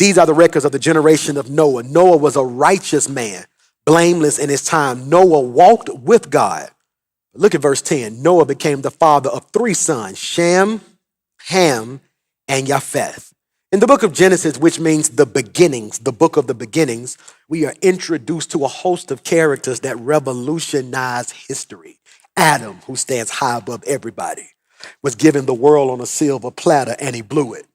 These are the records of the generation of Noah. Noah was a righteous man, blameless in his time. Noah walked with God. Look at verse 10. Noah became the father of three sons, Shem, Ham, and Japheth. In the book of Genesis, which means the beginnings, the book of the beginnings, we are introduced to a host of characters that revolutionize history. Adam, who stands high above everybody, was given the world on a silver platter and he blew it.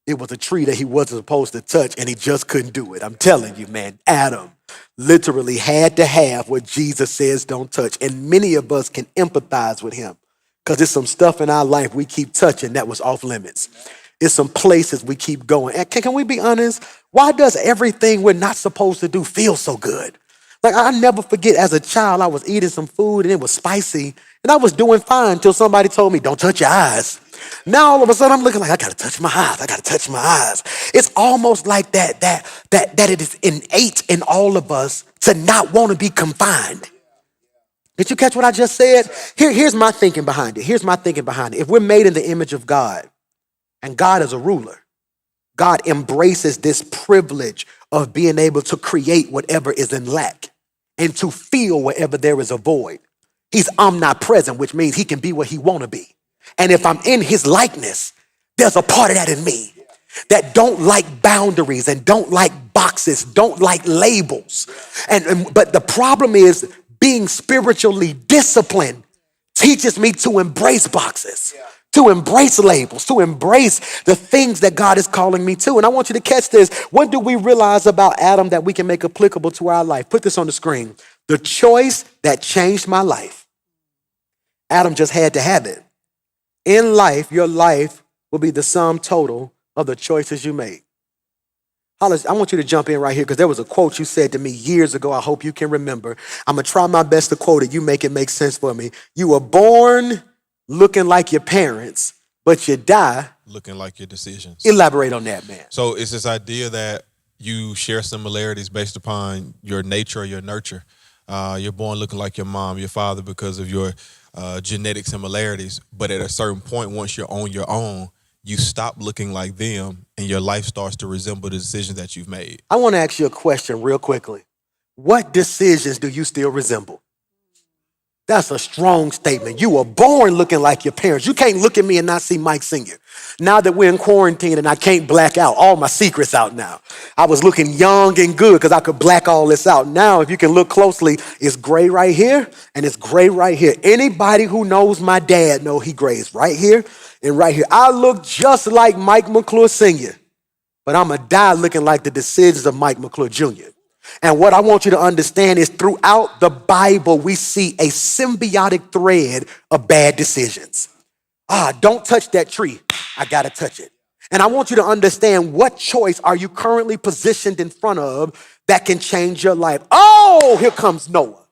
It was a tree that he wasn't supposed to touch and he just couldn't do it. I'm telling you, man, Adam literally had to have what Jesus says don't touch. And many of us can empathize with him because there's some stuff in our life we keep touching that was off limits. It's some places we keep going. And can we be honest? Why does everything we're not supposed to do feel so good? Like, I never forget, as a child, I was eating some food and it was spicy and I was doing fine until somebody told me, don't touch your eyes. Now all of a sudden I'm looking like, I gotta touch my eyes. I gotta touch my eyes. It's almost like that it is innate in all of us to not want to be confined. Did you catch what I just said? Here's my thinking behind it. If we're made in the image of God and God is a ruler, God embraces this privilege of being able to create whatever is in lack and to fill wherever there is a void. He's omnipresent, which means he can be what he want to be. And if I'm in his likeness, there's a part of that in me that don't like boundaries and don't like boxes, don't like labels. But the problem is being spiritually disciplined teaches me to embrace boxes, to embrace labels, to embrace the things that God is calling me to. And I want you to catch this. What do we realize about Adam that we can make applicable to our life? Put this on the screen. The choice that changed my life. Adam just had to have it. In life, your life will be the sum total of the choices you make. Hollis, I want you to jump in right here because there was a quote you said to me years ago. I hope you can remember. I'm going to try my best to quote it. You make it make sense for me. You were born looking like your parents, but you die looking like your decisions. Elaborate on that, man. So it's this idea that you share similarities based upon your nature or your nurture. You're born looking like your mom, your father because of your genetic similarities. But at a certain point, once you're on your own, you stop looking like them and your life starts to resemble the decisions that you've made. I want to ask you a question real quickly. What decisions do you still resemble? That's a strong statement. You were born looking like your parents. You can't look at me and not see Mike Sr. Now that we're in quarantine and I can't black out, all my secrets out now. I was looking young and good because I could black all this out. Now, if you can look closely, it's gray right here and it's gray right here. Anybody who knows my dad know he grays right here and right here. I look just like Mike McClure Sr., but I'm going to die looking like the decisions of Mike McClure Jr. And what I want you to understand is throughout the Bible, we see a symbiotic thread of bad decisions. Don't touch that tree. I got to touch it. And I want you to understand, what choice are you currently positioned in front of that can change your life? Oh, here comes Noah,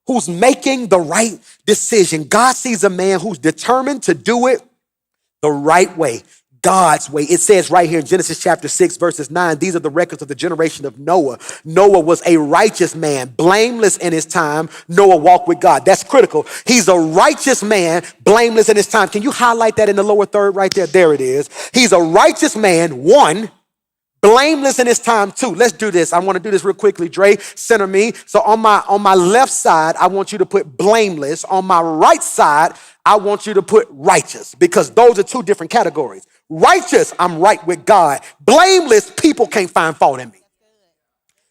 who's making the right decision. God sees a man who's determined to do it the right way. God's way. It says right here in Genesis chapter 6, verses 9, these are the records of the generation of Noah. Noah was a righteous man, blameless in his time. Noah walked with God. That's critical. He's a righteous man, blameless in his time. Can you highlight that in the lower third right there? There it is. He's a righteous man, one, blameless in his time, two. Let's do this. I want to do this real quickly. Dre, center me. So on my left side, I want you to put blameless. On my right side, I want you to put righteous, because those are two different categories. Righteous, I'm right with God. Blameless, people can't find fault in me.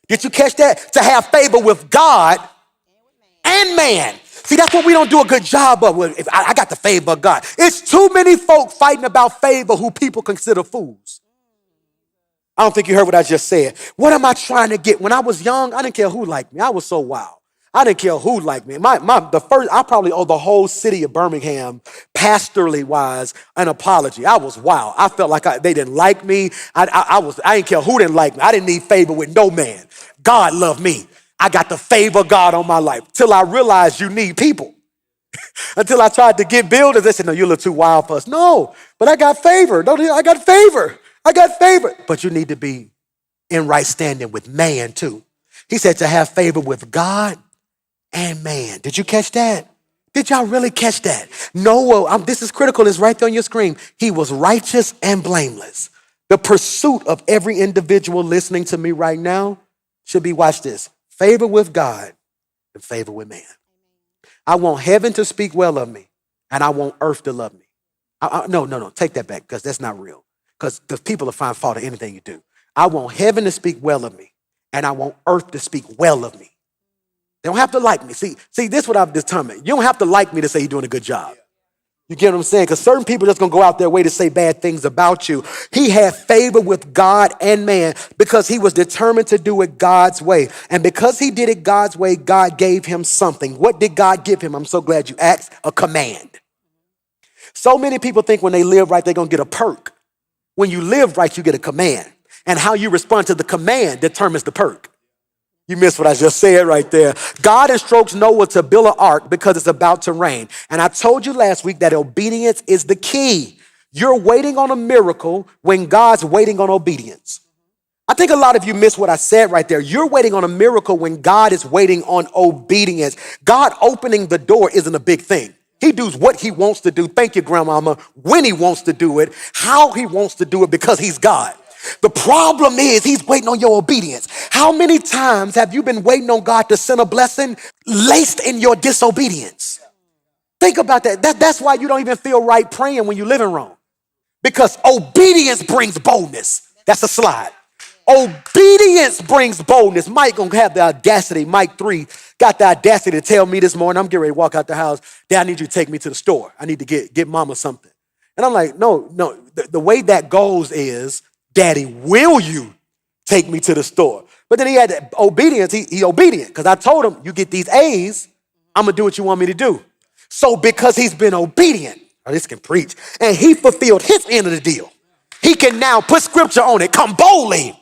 Did you catch that? To have favor with God and man. See, that's what we don't do a good job of. If I got the favor of God. It's too many folk fighting about favor who people consider fools. I don't think you heard what I just said. What am I trying to get? When I was young, I didn't care who liked me. I was so wild. I didn't care who liked me. I probably owe the whole city of Birmingham, pastorally wise, an apology. I was wild. I felt like they didn't like me. I didn't care who didn't like me. I didn't need favor with no man. God loved me. I got the favor of God on my life till I realized you need people. Until I tried to get builders, they said, no, you're a little too wild for us. No, but I got favor. I got favor. I got favor. But you need to be in right standing with man too. He said to have favor with God and man. Did you catch that? Did y'all really catch that? Noah, this is critical. It's right there on your screen. He was righteous and blameless. The pursuit of every individual listening to me right now should be, watch this, favor with God and favor with man. I want heaven to speak well of me, and I want earth to love me. No, take that back, because that's not real. Because people will find fault in anything you do. I want heaven to speak well of me, and I want earth to speak well of me. They don't have to like me. See, this is what I've determined. You don't have to like me to say you're doing a good job. You get what I'm saying? Because certain people are just going to go out their way to say bad things about you. He had favor with God and man because he was determined to do it God's way. And because he did it God's way, God gave him something. What did God give him? I'm so glad you asked. A command. So many people think when they live right, they're going to get a perk. When you live right, you get a command. And how you respond to the command determines the perk. You missed what I just said right there. God instructs Noah to build an ark because it's about to rain. And I told you last week that obedience is the key. You're waiting on a miracle when God's waiting on obedience. I think a lot of you missed what I said right there. You're waiting on a miracle when God is waiting on obedience. God opening the door isn't a big thing. He does what he wants to do. Thank you, grandmama. When he wants to do it, how he wants to do it, because he's God. The problem is he's waiting on your obedience. How many times have you been waiting on God to send a blessing laced in your disobedience? Think about that. That's why you don't even feel right praying when you're living wrong. Because obedience brings boldness. That's a slide. Obedience brings boldness. Mike gonna have the audacity, Mike 3, got the audacity to tell me this morning, I'm getting ready to walk out the house, Dad, I need you to take me to the store. I need to get mama something. And I'm like, no. The way that goes is, Daddy, will you take me to the store? But then he had that obedience. He obedient, because I told him, you get these A's, I'm going to do what you want me to do. So because he's been obedient, this can preach, and he fulfilled his end of the deal, he can now put scripture on it, come boldly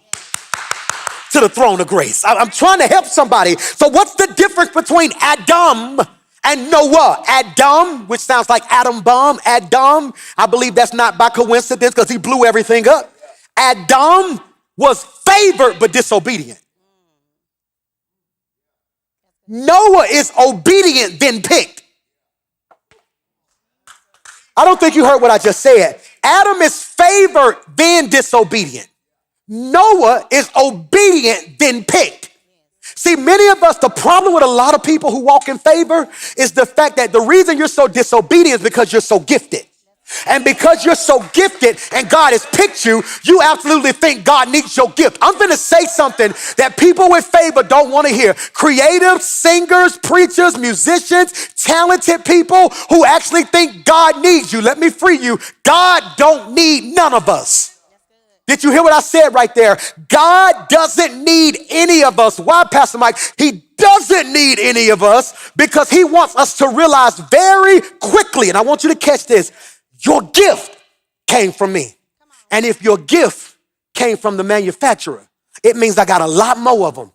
to the throne of grace. I'm trying to help somebody. So what's the difference between Adam and Noah? Adam, which sounds like atom bomb, Adam, I believe that's not by coincidence because he blew everything up. Adam was favored but disobedient. Noah is obedient then picked. I don't think you heard what I just said. Adam is favored then disobedient. Noah is obedient then picked. See, many of us, the problem with a lot of people who walk in favor is the fact that the reason you're so disobedient is because you're so gifted. And because you're so gifted and God has picked you, you absolutely think God needs your gift. I'm going to say something that people with favor don't want to hear. Creative singers, preachers, musicians, talented people who actually think God needs you. Let me free you. God don't need none of us. Did you hear what I said right there? God doesn't need any of us. Why, Pastor Mike? He doesn't need any of us because he wants us to realize very quickly, and I want you to catch this, your gift came from me. And if your gift came from the manufacturer, it means I got a lot more of them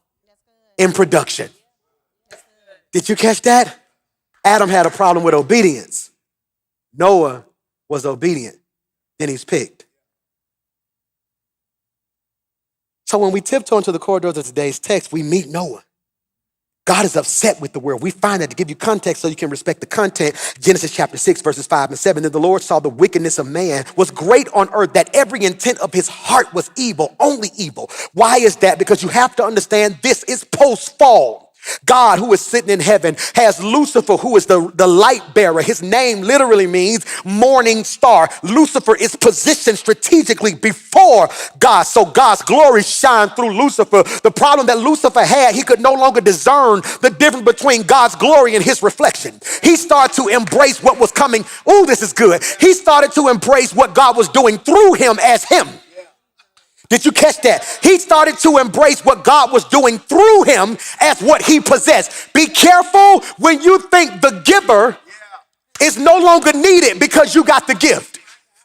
in production. Did you catch that? Adam had a problem with obedience. Noah was obedient. Then he's picked. So when we tiptoe into the corridors of today's text, we meet Noah. God is upset with the world. We find that to give you context so you can respect the content. Genesis chapter 6, verses 5 and 7. Then the Lord saw the wickedness of man was great on earth, that every intent of his heart was evil, only evil. Why is that? Because you have to understand this is post-fall. God, who is sitting in heaven, has Lucifer, who is the light bearer. His name literally means morning star. Lucifer is positioned strategically before God, so God's glory shined through Lucifer. The problem that Lucifer had, he could no longer discern the difference between God's glory and his reflection. He started to embrace what was coming. Oh, this is good. He started to embrace what God was doing through him as him. Did you catch that? He started to embrace what God was doing through him as what he possessed. Be careful when you think the giver is no longer needed because you got the gift.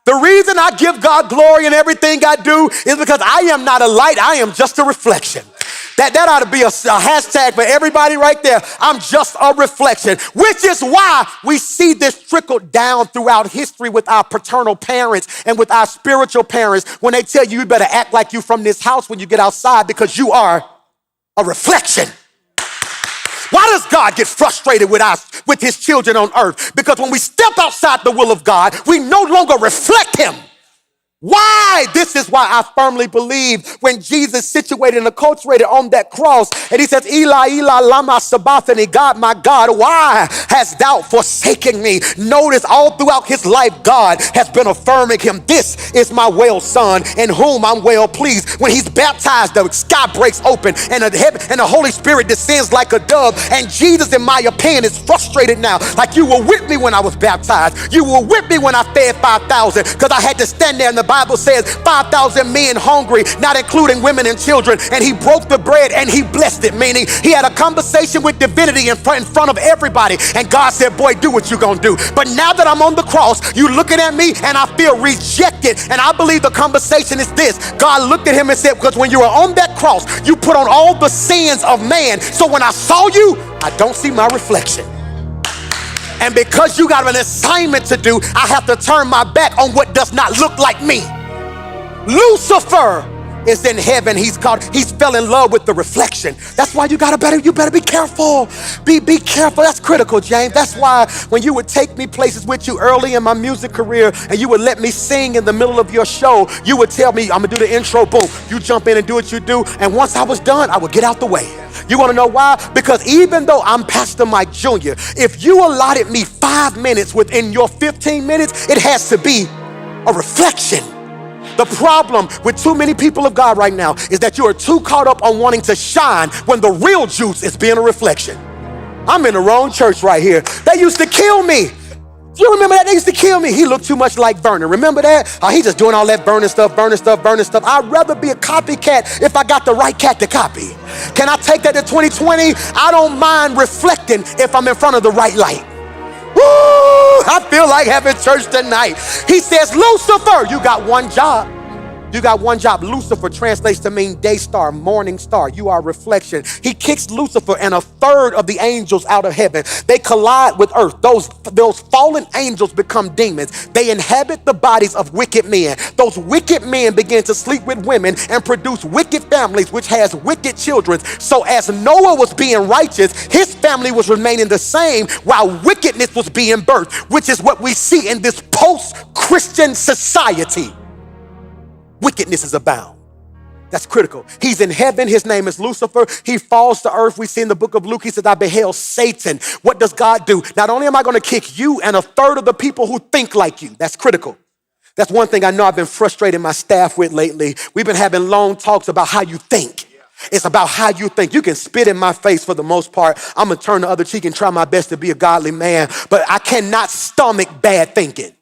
The reason I give God glory in everything I do is because I am not a light, I am just a reflection. That ought to be a hashtag for everybody right there. I'm just a reflection, which is why we see this trickle down throughout history with our paternal parents and with our spiritual parents when they tell you better act like you from this house when you get outside because you are a reflection. Why does God get frustrated with his children on earth? Because when we step outside the will of God, we no longer reflect him. Why? This is why I firmly believe when Jesus situated and acculturated on that cross, and he says, Eli, Eli, lama sabachthani, God, my God, why hast thou forsaken me? Notice all throughout his life, God has been affirming him. This is my well son in whom I'm well pleased. When he's baptized, the sky breaks open and the Holy Spirit descends like a dove. And Jesus, in my opinion, is frustrated now. Like, you were with me when I was baptized. You were with me when I fed 5,000, because I had to stand there, and the Bible says 5,000 men hungry, not including women and children. And he broke the bread and he blessed it, meaning he had a conversation with divinity in front of everybody. And God said, boy, do what you're gonna do. But now that I'm on the cross, you looking at me and I feel rejected. And I believe the conversation is this: God looked at him and said, because when you were on that cross, you put on all the sins of man. So when I saw you, I don't see my reflection. And because you got an assignment to do, I have to turn my back on what does not look like me. Lucifer is in heaven. He's fell in love with the reflection. That's why you better be careful. Be careful. That's critical, James. That's why when you would take me places with you early in my music career and you would let me sing in the middle of your show, you would tell me, I'm gonna do the intro, boom. You jump in and do what you do. And once I was done, I would get out the way. You wanna know why? Because even though I'm Pastor Mike Jr., if you allotted me 5 minutes within your 15 minutes, it has to be a reflection. The problem with too many people of God right now is that you are too caught up on wanting to shine when the real juice is being a reflection. I'm in the wrong church right here. They used to kill me. Do you remember that? They used to kill me. He looked too much like Vernon. Remember that? He just doing all that burning stuff. I'd rather be a copycat if I got the right cat to copy. Can I take that to 2020? I don't mind reflecting if I'm in front of the right light. Woo! I feel like having church tonight. He says, Lucifer, you got one job. You got one job. Lucifer translates to mean day star, morning star. You are a reflection. He kicks Lucifer and a third of the angels out of heaven. They collide with earth. Those fallen angels become demons. They inhabit the bodies of wicked men. Those wicked men begin to sleep with women and produce wicked families, which has wicked children. So as Noah was being righteous, his family was remaining the same while wickedness was being birthed, which is what we see in this post-Christian society. Wickedness is abound. That's critical. He's in heaven. His name is Lucifer. He falls to earth. We see in the book of Luke, he says, I beheld Satan. What does God do? Not only am I going to kick you and a third of the people who think like you. That's critical. That's one thing I know I've been frustrating my staff with lately. We've been having long talks about how you think. It's about how you think. You can spit in my face for the most part. I'm going to turn the other cheek and try my best to be a godly man, but I cannot stomach bad thinking.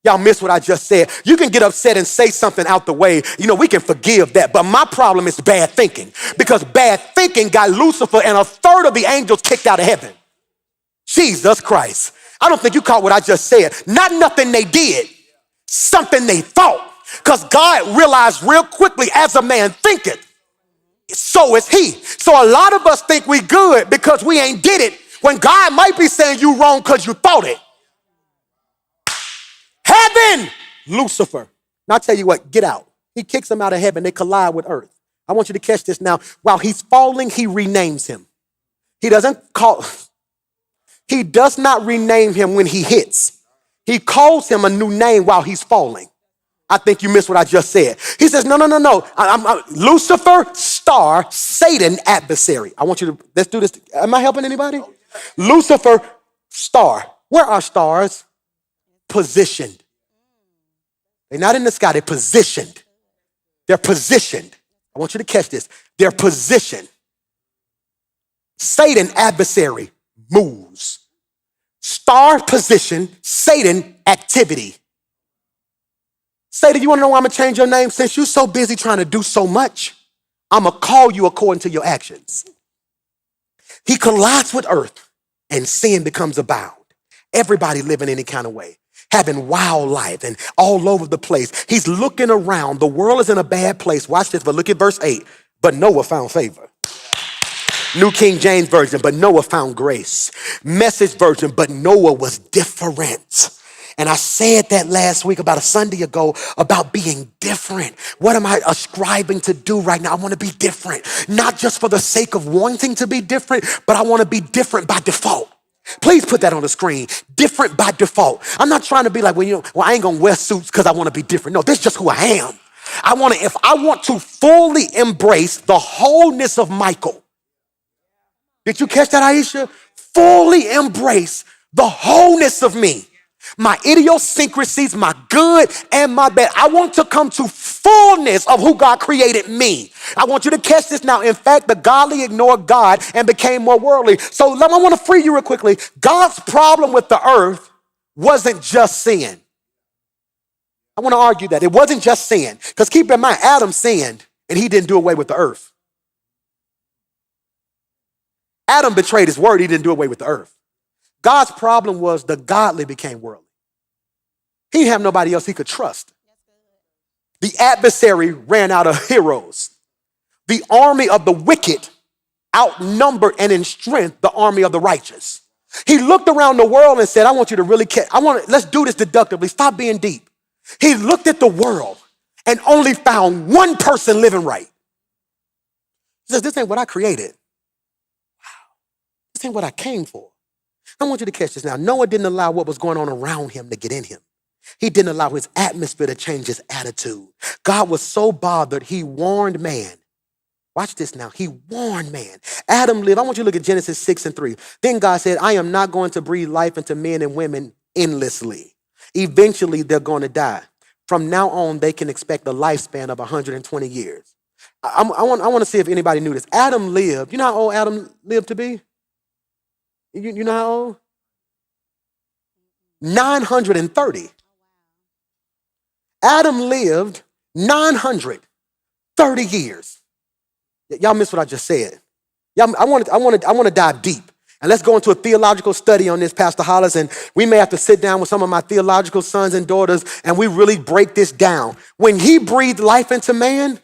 Y'all miss what I just said. You can get upset and say something out the way. You know, we can forgive that. But my problem is bad thinking. Because bad thinking got Lucifer and a third of the angels kicked out of heaven. Jesus Christ. I don't think you caught what I just said. Not nothing they did. Something they thought. Because God realized real quickly, as a man thinketh, so is he. So a lot of us think we good because we ain't did it, when God might be saying you wrong because you thought it. Heaven, Lucifer. Now I'll tell you what, get out. He kicks him out of heaven. They collide with earth. I want you to catch this now. While he's falling, he renames him. He does not rename him when he hits. He calls him a new name while he's falling. I think you missed what I just said. He says, no. I'm Lucifer, star, Satan, adversary. I want you to, let's do this. Am I helping anybody? Lucifer, star. Where are stars? Positioned. They're not in the sky, they're positioned. They're positioned. I want you to catch this. They're positioned. Satan, adversary, moves. Star position, Satan, activity. Satan, you wanna know why I'm gonna change your name? Since you're so busy trying to do so much, I'm gonna call you according to your actions. He collides with earth and sin becomes abound. Everybody living any kind of way, having wild life and all over the place. He's looking around. The world is in a bad place. Watch this, but look at verse 8. But Noah found favor. New King James Version, but Noah found grace. Message Version, but Noah was different. And I said that last week, about a Sunday ago, about being different. What am I ascribing to do right now? I want to be different. Not just for the sake of wanting to be different, but I want to be different by default. Please put that on the screen. Different by default. I'm not trying to be like, well, I ain't gonna wear suits because I want to be different. No, this is just who I am. If I want to fully embrace the wholeness of Michael. Did you catch that, Aisha? Fully embrace the wholeness of me. My idiosyncrasies, my good and my bad. I want to come to fullness of who God created me. I want you to catch this now. In fact, the godly ignored God and became more worldly. So I want to free you real quickly. God's problem with the earth wasn't just sin. I want to argue that. It wasn't just sin. Because keep in mind, Adam sinned and he didn't do away with the earth. Adam betrayed his word. He didn't do away with the earth. God's problem was the godly became worldly. He didn't have nobody else he could trust. The adversary ran out of heroes. The army of the wicked outnumbered and in strength the army of the righteous. He looked around the world and said, I want you to really catch. Let's do this deductively. Stop being deep. He looked at the world and only found one person living right. He says, this ain't what I created. Wow. This ain't what I came for. I want you to catch this now. Noah didn't allow what was going on around him to get in him. He didn't allow his atmosphere to change his attitude. God was so bothered, he warned man. Watch this now. He warned man. Adam lived. I want you to look at Genesis 6:3. Then God said, I am not going to breathe life into men and women endlessly. Eventually, they're going to die. From now on, they can expect a lifespan of 120 years. I want to see if anybody knew this. Adam lived. You know how old Adam lived to be? You know how old? 930. Adam lived 930 years. Y'all missed what I just said. I want to dive deep. And let's go into a theological study on this, Pastor Hollis, and we may have to sit down with some of my theological sons and daughters and we really break this down. When he breathed life into man,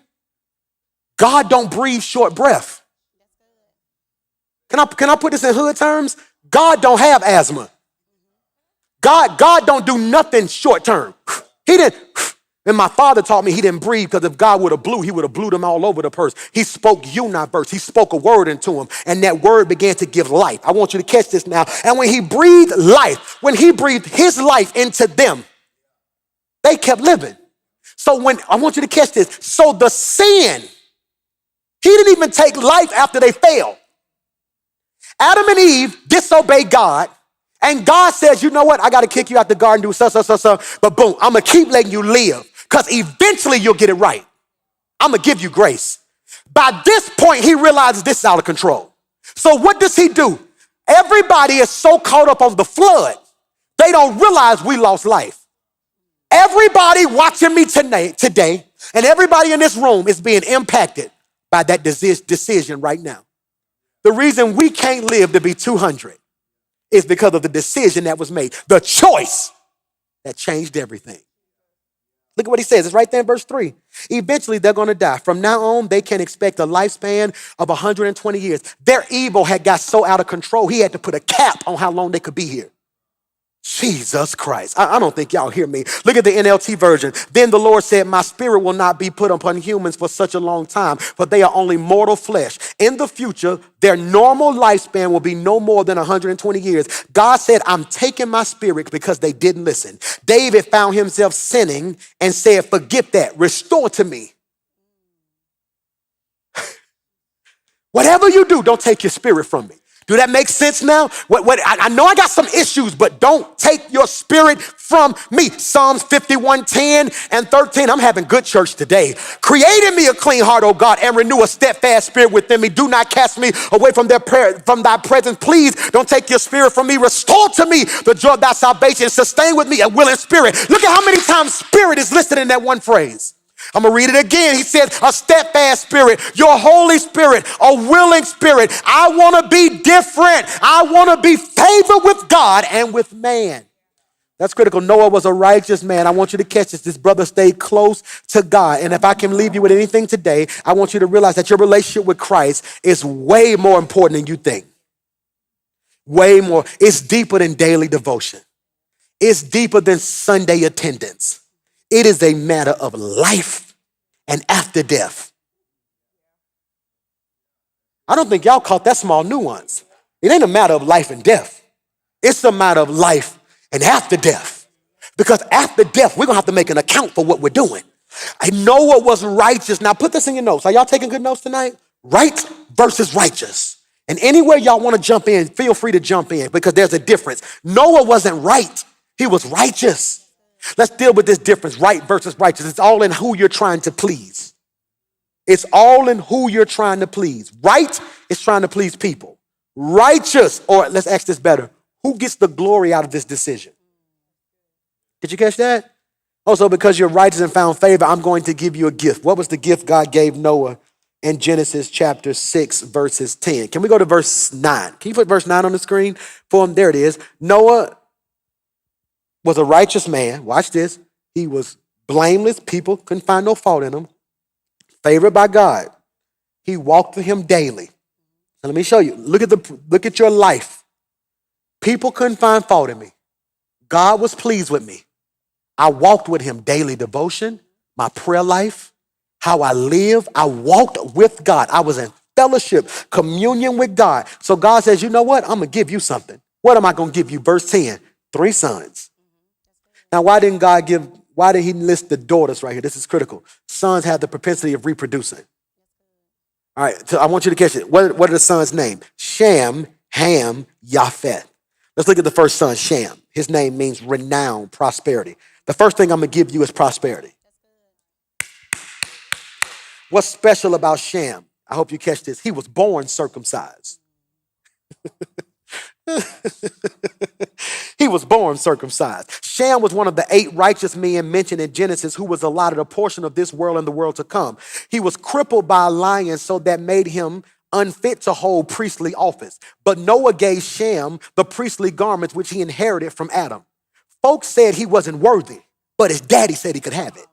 God don't breathe short breath. Can I put this in hood terms? God don't have asthma. God don't do nothing short term. He didn't. And my father taught me he didn't breathe because if God would have blew, he would have blew them all over the person. He spoke universe. He spoke a word into him, and that word began to give life. I want you to catch this now. And when he breathed life, when he breathed his life into them, they kept living. So I want you to catch this. So the sin, he didn't even take life after they fell. Adam and Eve disobeyed God. And God says, you know what? I got to kick you out the garden, do so. But boom, I'm going to keep letting you live because eventually you'll get it right. I'm going to give you grace. By this point, he realizes this is out of control. So what does he do? Everybody is so caught up on the flood, they don't realize we lost life. Everybody watching me today, and everybody in this room is being impacted by that decision right now. The reason we can't live to be 200 is because of the decision that was made, the choice that changed everything. Look at what he says. It's right there in verse 3. Eventually, they're going to die. From now on, they can expect a lifespan of 120 years. Their evil had got so out of control, he had to put a cap on how long they could be here. Jesus Christ. I don't think y'all hear me. Look at the NLT version. Then the Lord said, my spirit will not be put upon humans for such a long time, for they are only mortal flesh. In the future, their normal lifespan will be no more than 120 years. God said, I'm taking my spirit because they didn't listen. David found himself sinning and said, forget that. Restore to me. Whatever you do, don't take your spirit from me. Do that make sense now? I know I got some issues, but don't take your spirit from me. Psalms 51:10 and 13. I'm having good church today. Create in me a clean heart, O God, and renew a steadfast spirit within me. Do not cast me away from thy presence. Please don't take your spirit from me. Restore to me the joy of thy salvation. Sustain with me a willing spirit. Look at how many times spirit is listed in that one phrase. I'm going to read it again. He said, a steadfast spirit, your Holy Spirit, a willing spirit. I want to be different. I want to be favored with God and with man. That's critical. Noah was a righteous man. I want you to catch this. This brother stayed close to God. And if I can leave you with anything today, I want you to realize that your relationship with Christ is way more important than you think. Way more. It's deeper than daily devotion. It's deeper than Sunday attendance. It is a matter of life and after death. I don't think y'all caught that small nuance. It ain't a matter of life and death. It's a matter of life and after death. Because after death, we're going to have to make an account for what we're doing. Noah was righteous. Now put this in your notes. Are y'all taking good notes tonight? Right versus righteous. And anywhere y'all want to jump in, feel free to jump in because there's a difference. Noah wasn't right. He was righteous. Let's deal with this difference, right versus righteous. It's all in who you're trying to please. It's all in who you're trying to please. Right is trying to please people. Righteous, or let's ask this better, who gets the glory out of this decision? Did you catch that? Also, because you're righteous and found favor, I'm going to give you a gift. What was the gift God gave Noah in Genesis chapter 6, verses 10? Can we go to verse 9? Can you put verse 9 on the screen for him? There it is. Noah was a righteous man. Watch this. He was blameless. People couldn't find no fault in him. Favored by God. He walked with him daily. Now let me show you. Look at your life. People couldn't find fault in me. God was pleased with me. I walked with him daily devotion, my prayer life, how I live. I walked with God. I was in fellowship, communion with God. So God says, you know what? I'm going to give you something. What am I going to give you? Verse 10, 3 sons. Now, why did he list the daughters right here? This is critical. Sons have the propensity of reproducing. All right, so I want you to catch it. What are the sons' names? Shem, Ham, Japheth. Let's look at the first son, Shem. His name means renown, prosperity. The first thing I'm going to give you is prosperity. What's special about Shem? I hope you catch this. He was born circumcised. He was born circumcised. Shem was one of the 8 righteous men mentioned in Genesis who was allotted a portion of this world and the world to come. He was crippled by a lion, so that made him unfit to hold priestly office. But Noah gave Shem the priestly garments which he inherited from Adam. Folks said he wasn't worthy, but his daddy said he could have it.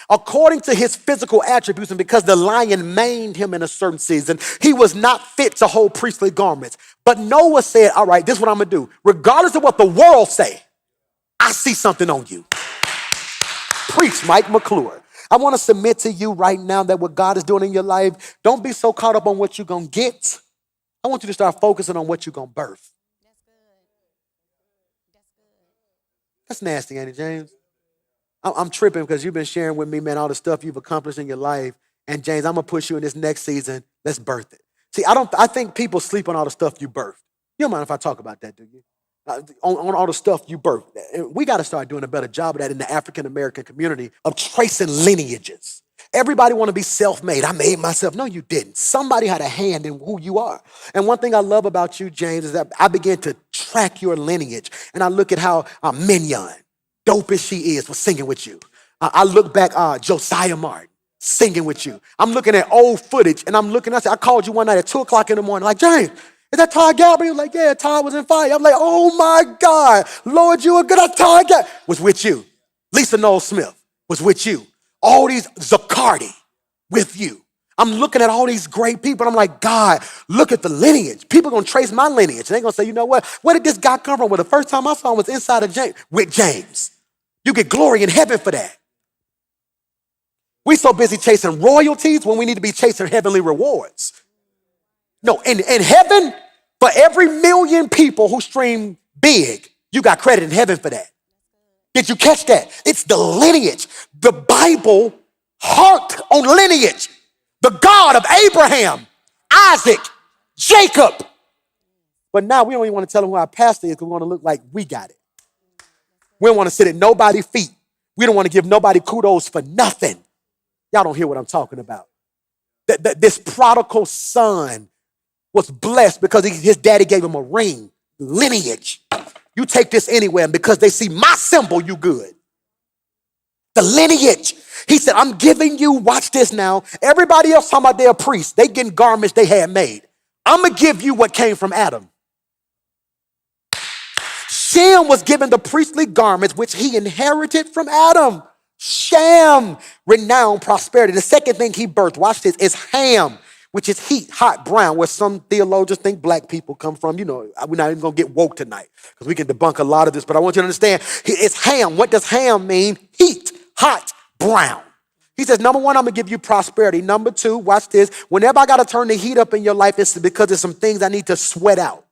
According to his physical attributes, and because the lion maimed him in a certain season, he was not fit to hold priestly garments. But Noah said, all right, this is what I'm going to do. Regardless of what the world say, I see something on you. Preach, Mike McClure. I want to submit to you right now that what God is doing in your life, don't be so caught up on what you're going to get. I want you to start focusing on what you're going to birth. That's nasty, ain't it, James? I'm tripping because you've been sharing with me, man, all the stuff you've accomplished in your life. And James, I'm going to push you in this next season. Let's birth it. See, I think people sleep on all the stuff you birthed. You don't mind if I talk about that, do you? On all the stuff you birthed. We got to start doing a better job of that in the African-American community of tracing lineages. Everybody want to be self-made. I made myself. No, you didn't. Somebody had a hand in who you are. And one thing I love about you, James, is that I began to track your lineage. And I look at how Mignon, dope as she is, was singing with you. I look back, Josiah Martin, singing with you. I'm looking at old footage, and I called you one night at 2 o'clock in the morning, like, James, is that Todd Gabriel? Like, yeah, Todd was in fire. I'm like, oh my God, Lord, you are good. Todd Gabriel was with you. Lisa Noel Smith was with you. All these Zaccardi with you. I'm looking at all these great people. And I'm like, God, look at the lineage. People are going to trace my lineage. And they're going to say, you know what? Where did this guy come from? Well, the first time I saw him was inside of James, with James. You get glory in heaven for that. We so busy chasing royalties when we need to be chasing heavenly rewards. No, in heaven, for every 1,000,000 people who stream big, you got credit in heaven for that. Did you catch that? It's the lineage. The Bible harked on lineage. The God of Abraham, Isaac, Jacob. But now we don't even want to tell them who our pastor is because we want to look like we got it. We don't want to sit at nobody's feet. We don't want to give nobody kudos for nothing. Y'all don't hear what I'm talking about. This prodigal son was blessed because his daddy gave him a ring, lineage. You take this anywhere, and because they see my symbol, you good. The lineage. He said, I'm giving you, watch this now. Everybody else talking about they're priests. They getting garments they had made. I'm going to give you what came from Adam. Shem was given the priestly garments which he inherited from Adam. Shem, renowned prosperity. The second thing he birthed, watch this, is Ham, which is heat, hot, brown, where some theologians think black people come from. You know, we're not even going to get woke tonight because we can debunk a lot of this, but I want you to understand, it's Ham. What does Ham mean? Heat, hot, brown. He says, number one, I'm going to give you prosperity. Number two, watch this. Whenever I got to turn the heat up in your life, it's because there's some things I need to sweat out.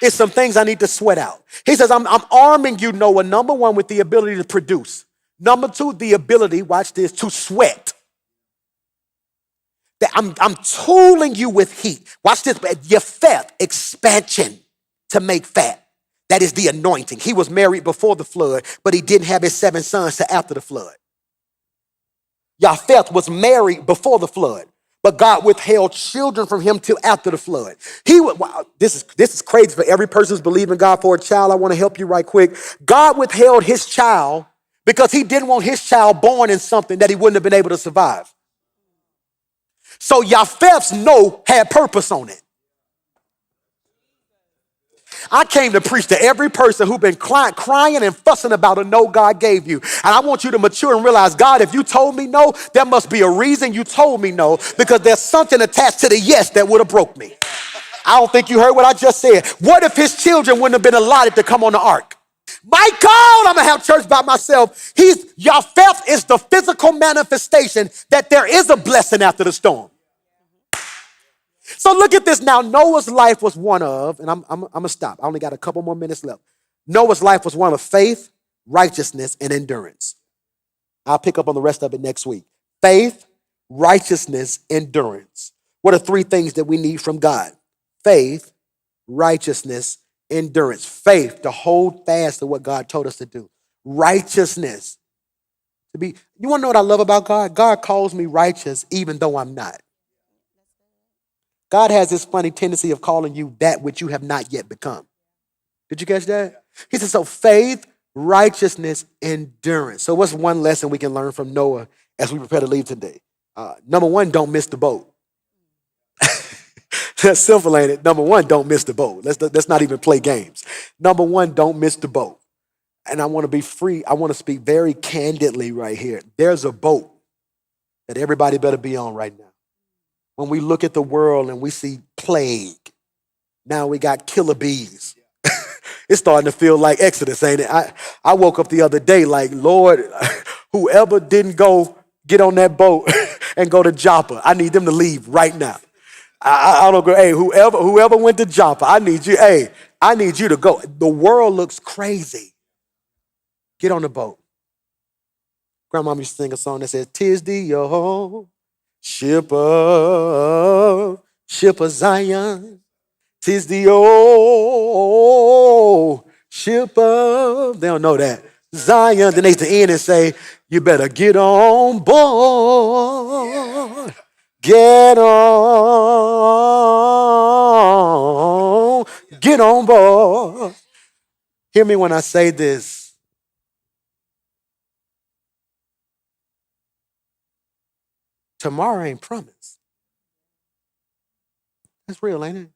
It's some things I need to sweat out. He says, I'm arming you, Noah, number one, with the ability to produce. Number two, the ability, watch this, to sweat. That I'm tooling you with heat. Watch this, your faith, expansion to make fat. That is the anointing. He was married before the flood, but he didn't have his 7 sons till after the flood. Japheth was married before the flood, but God withheld children from him till after the flood. Wow, this is crazy for every person who's believing God for a child. I want to help you right quick. God withheld his child because he didn't want his child born in something that he wouldn't have been able to survive. So Japheth's no had purpose on it. I came to preach to every person who's been crying and fussing about a no God gave you. And I want you to mature and realize, God, if you told me no, there must be a reason you told me no, because there's something attached to the yes that would have broke me. I don't think you heard what I just said. What if his children wouldn't have been allotted to come on the ark? My God, I'm going to have church by myself. Japheth is the physical manifestation that there is a blessing after the storm. So look at this now. Noah's life was one of, and I'm going to stop. I only got a couple more minutes left. Noah's life was one of faith, righteousness, and endurance. I'll pick up on the rest of it next week. Faith, righteousness, endurance. What are 3 things that we need from God? Faith, righteousness, endurance. Faith, to hold fast to what God told us to do. Righteousness. You want to know what I love about God? God calls me righteous even though I'm not. God has this funny tendency of calling you that which you have not yet become. Did you catch that? He said, so faith, righteousness, endurance. So what's one lesson we can learn from Noah as we prepare to leave today? Number one, don't miss the boat. That's simple, ain't it? Number one, don't miss the boat. Let's not even play games. Number one, don't miss the boat. And I want to be free. I want to speak very candidly right here. There's a boat that everybody better be on right now. When we look at the world and we see plague, now we got killer bees. It's starting to feel like Exodus, ain't it? I woke up the other day like, Lord, whoever didn't go get on that boat and go to Joppa, I need them to leave right now. I don't go, hey, whoever went to Joppa, I need you to go. The world looks crazy. Get on the boat. Grandma used to sing a song that says, 'Tis the old ship of Zion. 'Tis the old ship of, they don't know that, Zion. Then they at the end and say, you better get on board. Get on board. Hear me when I say this. Tomorrow ain't promised. That's real, ain't it?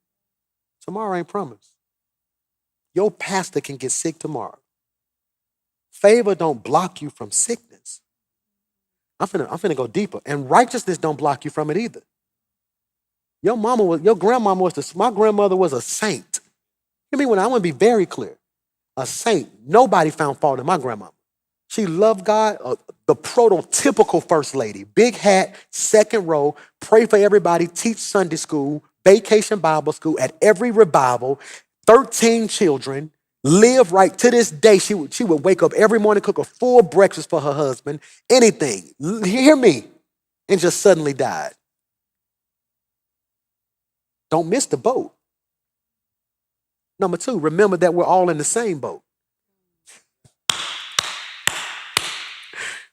Tomorrow ain't promised. Your pastor can get sick tomorrow. Favor don't block you from sickness. I'm finna go deeper. And righteousness don't block you from it either. Your grandmama my grandmother was a saint. Hear me when I want to be very clear. A saint. Nobody found fault in my grandmama. She loved God, the prototypical first lady. Big hat, second row, pray for everybody, teach Sunday school, vacation Bible school at every revival, 13 children, live right. To this day, she would wake up every morning, cook a full breakfast for her husband, anything. Hear me. And just suddenly died. Don't miss the boat. Number 2, remember that we're all in the same boat.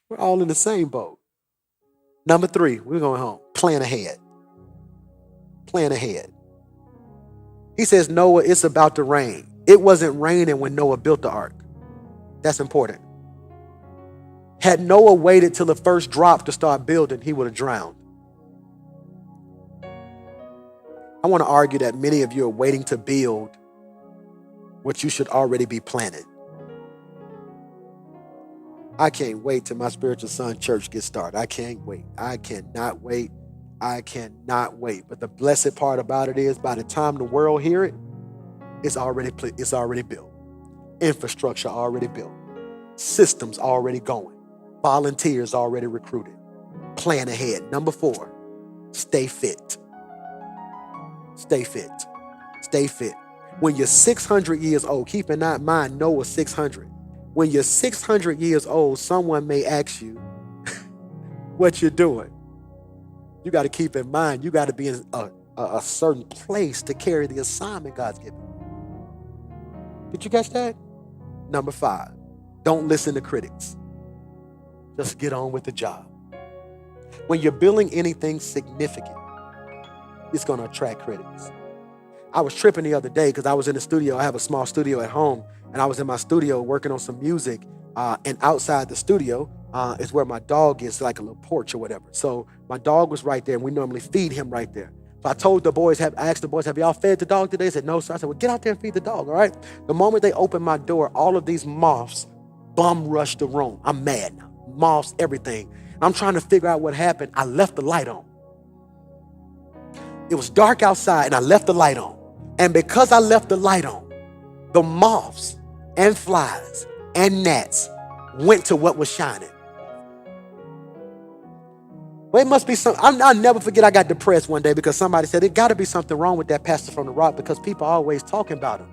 We're all in the same boat. Number 3, we're going home. Plan ahead. Plan ahead. He says, Noah, it's about to rain. It wasn't raining when Noah built the ark. That's important. Had Noah waited till the first drop to start building, he would have drowned. I want to argue that many of you are waiting to build what you should already be planted. I can't wait till my spiritual son church gets started. I can't wait. I cannot wait. I cannot wait. But the blessed part about it is by the time the world hear it, it's already built. Infrastructure already built. Systems already going. Volunteers already recruited. Plan ahead. Number 4, stay fit. Stay fit. Stay fit. When you're 600 years old, keep in mind Noah 600. When you're 600 years old, someone may ask you what you're doing. You got to keep in mind, you got to be in a certain place to carry the assignment God's given. Did you catch that? Number 5, don't listen to critics. Just get on with the job. When you're building anything significant, it's going to attract critics. I was tripping the other day because I was in the studio. I have a small studio at home, and I was in my studio working on some music. And outside the studio is where my dog is, like a little porch or whatever. So my dog was right there, and we normally feed him right there. So I told the boys, I asked the boys, have y'all fed the dog today? They said, no. So I said, well, get out there and feed the dog, all right? The moment they opened my door, all of these moths bum rushed the room. I'm mad now. Moths, everything. I'm trying to figure out what happened. I left the light on. It was dark outside, and I left the light on. And because I left the light on, the moths and flies and gnats went to what was shining. Well, it must be something. I'll never forget, I got depressed one day because somebody said, it got to be something wrong with that pastor from the rock because people are always talking about him.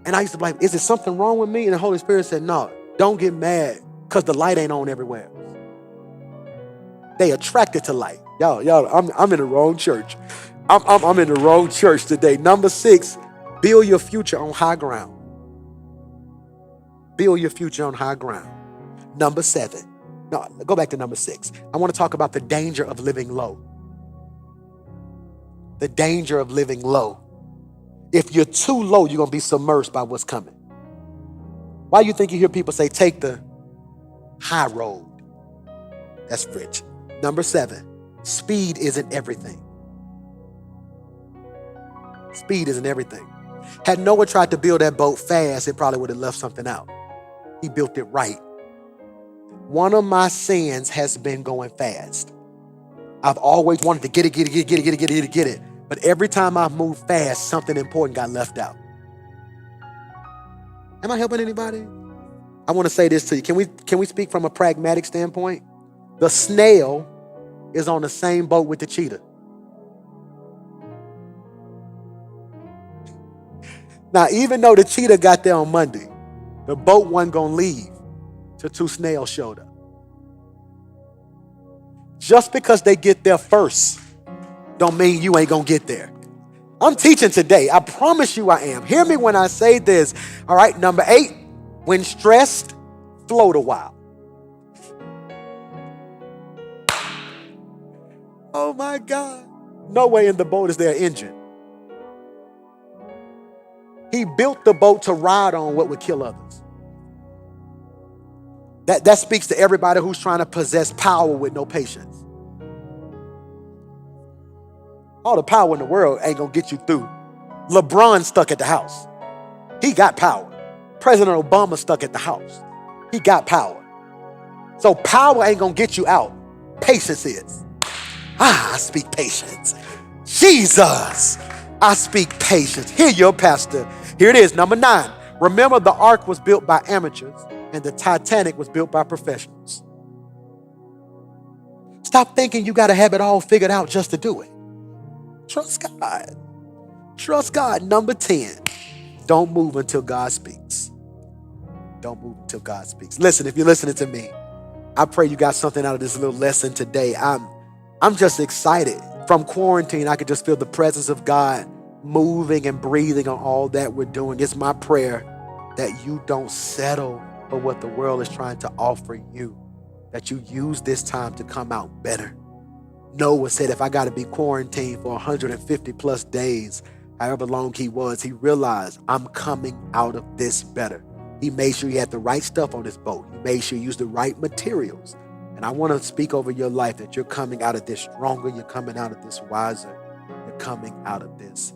And I used to be like, is there something wrong with me? And the Holy Spirit said, no, don't get mad because the light ain't on everywhere. They attracted to light. Y'all, I'm in the wrong church. I'm in the wrong church today. Number 6, build your future on high ground. Build your future on high ground. Number 7. No, go back to number 6. I want to talk about the danger of living low. The danger of living low. If you're too low, you're going to be submerged by what's coming. Why do you think you hear people say, take the high road? That's rich. Number 7, speed isn't everything. Speed isn't everything. Had Noah tried to build that boat fast, it probably would have left something out. He built it right. One of my sins has been going fast. I've always wanted to get it. But every time I've moved fast, something important got left out. Am I helping anybody? I want to say this to you. Can we speak from a pragmatic standpoint? The snail is on the same boat with the cheetah. Now, even though the cheetah got there on Monday, the boat wasn't going to leave till 2 snails showed up. Just because they get there first don't mean you ain't going to get there. I'm teaching today. I promise you I am. Hear me when I say this. All right, number 8, when stressed, float a while. Oh my God. No way in the boat is there an engine. He built the boat to ride on what would kill others. That speaks to everybody who's trying to possess power with no patience. All the power in the world ain't gonna get you through. LeBron stuck at the house. He got power. President Obama stuck at the house. He got power. So power ain't gonna get you out. Patience is. I speak patience. Jesus, I speak patience. Here your pastor. Here it is, number 9. Remember, the ark was built by amateurs and the Titanic was built by professionals. Stop thinking you got to have it all figured out just to do it. Trust God. Trust God. Number 10, don't move until God speaks. Don't move until God speaks. Listen, if you're listening to me, I pray you got something out of this little lesson today. I'm just excited. From quarantine, I could just feel the presence of God moving and breathing on all that we're doing. It's my prayer that you don't settle for what the world is trying to offer you, that you use this time to come out better. Noah said, if I got to be quarantined for 150 plus days, however long he was, he realized I'm coming out of this better. He made sure he had the right stuff on his boat. He made sure he used the right materials. And I want to speak over your life that you're coming out of this stronger. You're coming out of this wiser. You're coming out of this